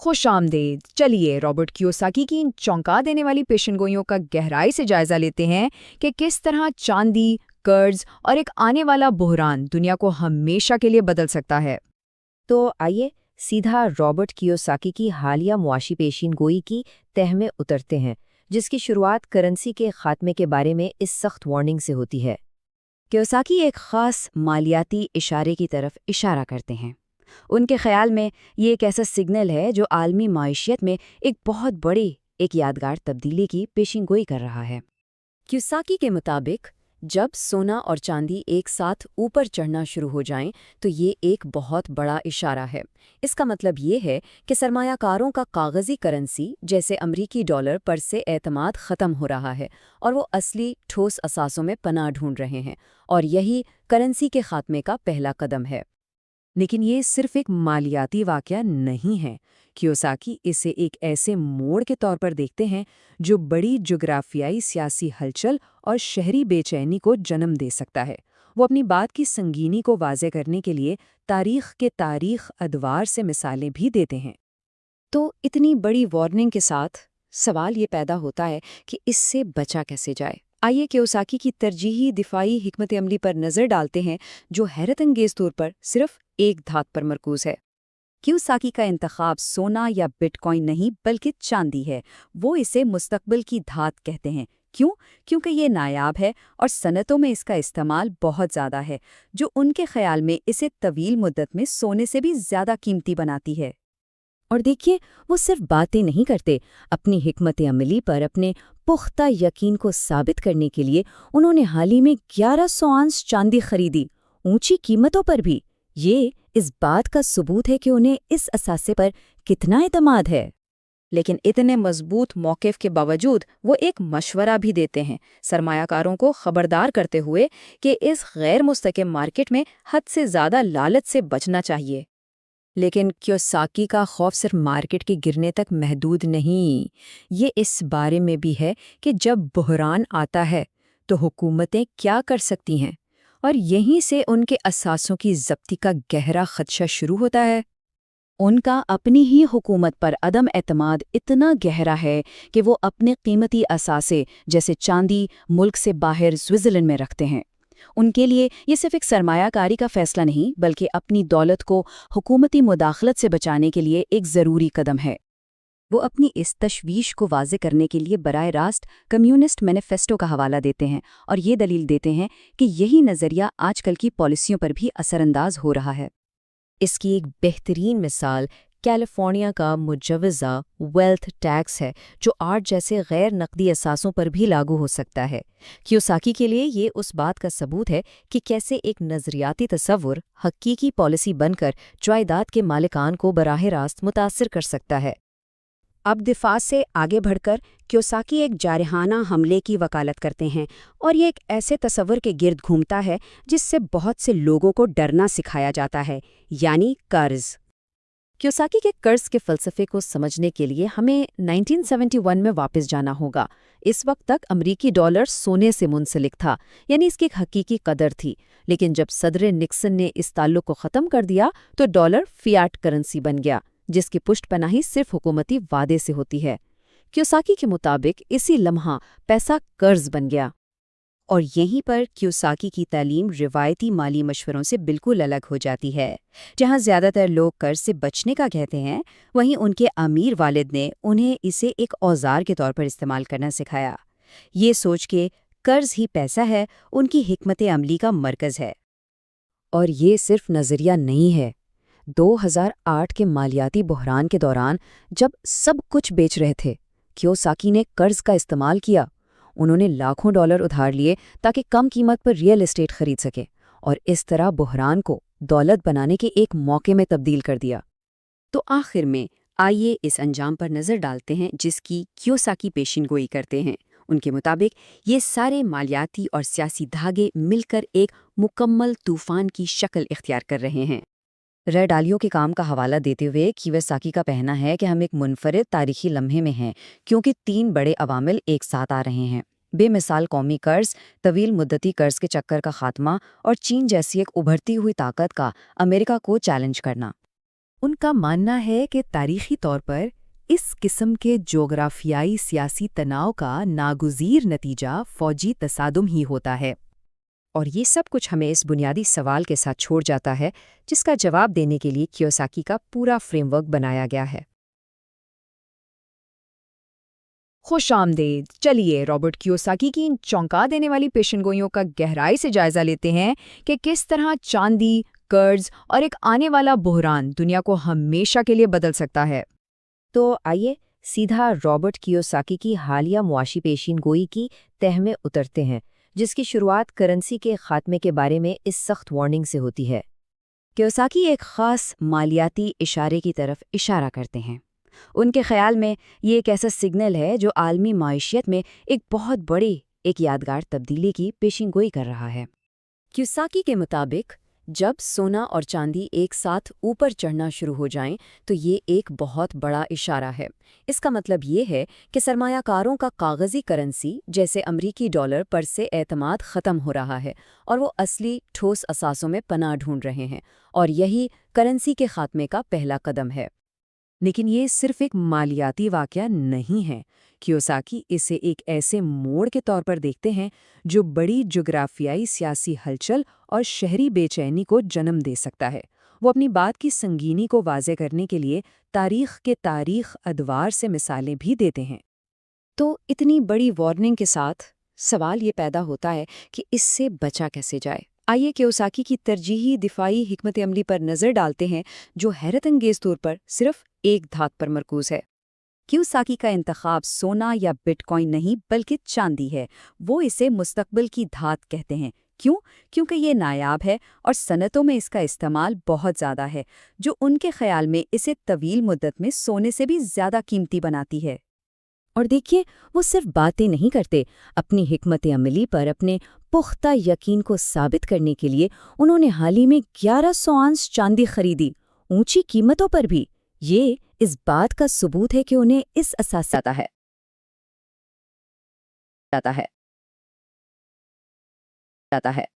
خوش آمدید۔ چلیے رابرٹ کیوساکی کی ان چونکا دینے والی پیشن گوئیوں کا گہرائی سے جائزہ لیتے ہیں کہ کس طرح چاندی، قرض اور ایک آنے والا بحران دنیا کو ہمیشہ کے لیے بدل سکتا ہے۔ تو آئیے سیدھا رابرٹ کیوساکی کی حالیہ معاشی پیشین گوئی کی تہ میں اترتے ہیں، جس کی شروعات کرنسی کے خاتمے کے بارے میں اس سخت وارننگ سے ہوتی ہے۔ کیوساکی ایک خاص مالیاتی اشارے کی طرف اشارہ کرتے ہیں۔ ان کے خیال میں یہ ایک ایسا سگنل ہے جو عالمی معیشت میں ایک بہت بڑی یادگار تبدیلی کی پیشین گوئی کر رہا ہے۔ کیوساکی کے مطابق جب سونا اور چاندی ایک ساتھ اوپر چڑھنا شروع ہو جائیں تو یہ ایک بہت بڑا اشارہ ہے۔ اس کا مطلب یہ ہے کہ سرمایہ کاروں کا کاغذی کرنسی جیسے امریکی ڈالر پر سے اعتماد ختم ہو رہا ہے اور وہ اصلی ٹھوس اثاثوں میں پناہ ڈھونڈ رہے ہیں، اور یہی کرنسی کے خاتمے کا پہلا قدم ہے۔ لیکن یہ صرف ایک مالیاتی واقعہ نہیں ہے۔ کیوساکی اسے ایک ایسے موڑ کے طور پر دیکھتے ہیں جو بڑی جغرافیائی سیاسی ہلچل اور شہری بے چینی کو جنم دے سکتا ہے۔ وہ اپنی بات کی سنگینی کو واضح کرنے کے لیے تاریخ ادوار سے مثالیں بھی دیتے ہیں۔ تو اتنی بڑی وارننگ کے ساتھ سوال یہ پیدا ہوتا ہے کہ اس سے بچا کیسے جائے۔ آئیے کیوساکی کی ترجیحی دفاعی حکمت عملی پر نظر ڈالتے ہیں جو حیرت انگیز طور پر صرف ایک دھات پر مرکوز ہے۔ کیوساکی کا انتخاب سونا یا بٹ کوائن نہیں بلکہ چاندی ہے۔ وہ اسے مستقبل کی دھات کہتے ہیں۔ کیوں؟ کیونکہ یہ نایاب ہے اور صنعتوں میں اس کا استعمال بہت زیادہ ہے، جو ان کے خیال میں اسے طویل مدت میں سونے سے بھی زیادہ قیمتی بناتی ہے۔ اور دیکھیے، وہ صرف باتیں نہیں کرتے، اپنی حکمت عملی پر اپنے پختہ یقین کو ثابت کرنے کے لیے انہوں نے حال ہی میں 1100 اونس چاندی خریدی، اونچی قیمتوں پر بھی۔ یہ اس بات کا ثبوت ہے کہ انہیں اس اثاثے پر کتنا اعتماد ہے۔ لیکن اتنے مضبوط موقف کے باوجود وہ ایک مشورہ بھی دیتے ہیں، سرمایہ کاروں کو خبردار کرتے ہوئے کہ اس غیر مستحکم مارکیٹ میں حد سے زیادہ لالچ سے بچنا چاہیے۔ لیکن کیوساکی کا خوف صرف مارکیٹ کے گرنے تک محدود نہیں، یہ اس بارے میں بھی ہے کہ جب بحران آتا ہے تو حکومتیں کیا کر سکتی ہیں، اور یہیں سے ان کے اثاثوں کی ضبطی کا گہرا خدشہ شروع ہوتا ہے۔ ان کا اپنی ہی حکومت پر عدم اعتماد اتنا گہرا ہے کہ وہ اپنے قیمتی اثاثے جیسے چاندی ملک سے باہر سوئٹزرلینڈ میں رکھتے ہیں۔ ان کے لیے یہ صرف ایک سرمایہ کاری کا فیصلہ نہیں بلکہ اپنی دولت کو حکومتی مداخلت سے بچانے کے لیے ایک ضروری قدم ہے۔ وہ اپنی اس تشویش کو واضح کرنے کے لیے براہ راست کمیونسٹ مینیفیسٹو کا حوالہ دیتے ہیں اور یہ دلیل دیتے ہیں کہ یہی نظریہ آج کل کی پالیسیوں پر بھی اثر انداز ہو رہا ہے۔ اس کی ایک بہترین مثال کیلیفورنیا کا مجوزہ ویلتھ ٹیکس ہے، جو آرٹ جیسے غیر نقدی اثاثوں پر بھی لاگو ہو سکتا ہے۔ کیوساکی کے لیے یہ اس بات کا ثبوت ہے کہ کیسے ایک نظریاتی تصور حقیقی پالیسی بن کر جائیداد کے مالکان کو براہ راست متاثر کر سکتا ہے۔ اب دفاع سے آگے بڑھ کر کیوساکی ایک جارحانہ حملے کی وکالت کرتے ہیں، اور یہ ایک ایسے تصور کے گرد گھومتا ہے جس سے بہت سے لوگوں کو ڈرنا سکھایا جاتا ہے، یعنی قرض۔ کیوساکی کے قرض کے فلسفے کو سمجھنے کے لیے ہمیں 1971 میں واپس جانا ہوگا۔ اس وقت تک امریکی ڈالر سونے سے منسلک تھا، یعنی اس کی ایک حقیقی قدر تھی، لیکن جب صدر نکسن نے اس تعلق کو ختم کر دیا تو ڈالر فیاٹ کرنسی بن گیا، جس کی پشت پناہی صرف حکومتی وعدے سے ہوتی ہے۔ کیوساکی کے مطابق اسی لمحہ پیسہ قرض بن گیا، اور یہیں پر کیوساکی کی تعلیم روایتی مالی مشوروں سے بالکل الگ ہو جاتی ہے۔ جہاں زیادہ تر لوگ قرض سے بچنے کا کہتے ہیں، وہیں ان کے امیر والد نے انہیں اسے ایک اوزار کے طور پر استعمال کرنا سکھایا۔ یہ سوچ کے قرض ہی پیسہ ہے ان کی حکمت عملی کا مرکز ہے۔ اور یہ صرف نظریہ نہیں ہے۔ 2008 کے مالیاتی بحران کے دوران جب سب کچھ بیچ رہے تھے، کیوساکی نے قرض کا استعمال کیا۔ انہوں نے لاکھوں ڈالر ادھار لیے تاکہ کم قیمت پر ریئل اسٹیٹ خرید سکے، اور اس طرح بحران کو دولت بنانے کے ایک موقع میں تبدیل کر دیا۔ تو آخر میں آئیے اس انجام پر نظر ڈالتے ہیں جس کی کیوساکی پیشین گوئی کرتے ہیں۔ ان کے مطابق یہ سارے مالیاتی اور سیاسی دھاگے مل کر ایک مکمل طوفان کی شکل اختیار کر رہے ہیں۔ رے ڈالیو کے کام کا حوالہ دیتے ہوئے کیوساکی کا کہنا ہے کہ ہم ایک منفرد تاریخی لمحے میں ہیں، کیونکہ 3 بڑے عوامل ایک ساتھ آ رہے ہیں: بے مثال قومی قرض، طویل مدتی قرض کے چکر کا خاتمہ، اور چین جیسی ایک ابھرتی ہوئی طاقت کا امریکہ کو چیلنج کرنا۔ ان کا ماننا ہے کہ تاریخی طور پر اس قسم کے جغرافیائی سیاسی تناؤ کا ناگزیر نتیجہ فوجی تصادم ہی ہوتا ہے۔ اور یہ سب کچھ ہمیں اس بنیادی سوال کے ساتھ چھوڑ جاتا ہے جس کا جواب دینے کے لیے کیوساکی کا پورا فریم ورک بنایا گیا ہے۔ خوش آمدید۔ چلیے رابرٹ کیوساکی کی ان چونکا دینے والی پیشن گوئیوں کا گہرائی سے جائزہ لیتے ہیں کہ کس طرح چاندی، قرض اور ایک آنے والا بحران دنیا کو ہمیشہ کے لیے بدل سکتا ہے۔ تو آئیے سیدھا رابرٹ کیوساکی کی حالیہ معاشی پیشین گوئی کی تہ میں اترتے ہیں، جس کی شروعات کرنسی کے خاتمے کے بارے میں اس سخت وارننگ سے ہوتی ہے۔ کیوساکی ایک خاص مالیاتی اشارے کی طرف اشارہ کرتے ہیں۔ ان کے خیال میں یہ ایک ایسا سگنل ہے جو عالمی معیشت میں ایک بہت بڑی یادگار تبدیلی کی پیشین گوئی کر رہا ہے۔ کیوساکی کے مطابق جب سونا اور چاندی ایک ساتھ اوپر چڑھنا شروع ہو جائیں تو یہ ایک بہت بڑا اشارہ ہے۔ اس کا مطلب یہ ہے کہ سرمایہ کاروں کا کاغذی کرنسی جیسے امریکی ڈالر پر سے اعتماد ختم ہو رہا ہے اور وہ اصلی ٹھوس اثاثوں میں پناہ ڈھونڈ رہے ہیں، اور یہی کرنسی کے خاتمے کا پہلا قدم ہے۔ لیکن یہ صرف ایک مالیاتی واقعہ نہیں ہے۔ کیوساکی اسے ایک ایسے موڑ کے طور پر دیکھتے ہیں جو بڑی جغرافیائی سیاسی ہلچل اور شہری بے چینی کو جنم دے سکتا ہے۔ وہ اپنی بات کی سنگینی کو واضح کرنے کے لیے تاریخ ادوار سے مثالیں بھی دیتے ہیں۔ تو اتنی بڑی وارننگ کے ساتھ سوال یہ پیدا ہوتا ہے کہ اس سے بچا کیسے جائے۔ آئیے کیوساکی کی ترجیحی دفاعی حکمت عملی پر نظر ڈالتے ہیں جو حیرت انگیز طور پر صرف ایک دھات پر مرکوز ہے۔ کیوساکی کا انتخاب سونا یا بٹ کوائن نہیں بلکہ چاندی ہے۔ وہ اسے مستقبل کی دھات کہتے ہیں۔ کیوں؟ کیونکہ یہ نایاب ہے اور صنعتوں میں اس کا استعمال بہت زیادہ ہے، جو ان کے خیال میں اسے طویل مدت میں سونے سے بھی زیادہ قیمتی بناتی ہے۔ اور دیکھیے، وہ صرف باتیں نہیں کرتے، اپنی حکمت عملی پر اپنے پختہ یقین کو ثابت کرنے کے لیے انہوں نے حال ہی میں 1100 اونس چاندی خریدی، اونچی قیمتوں پر بھی۔ یہ اس بات کا ثبوت ہے کہ انہیں اس اساس ہے۔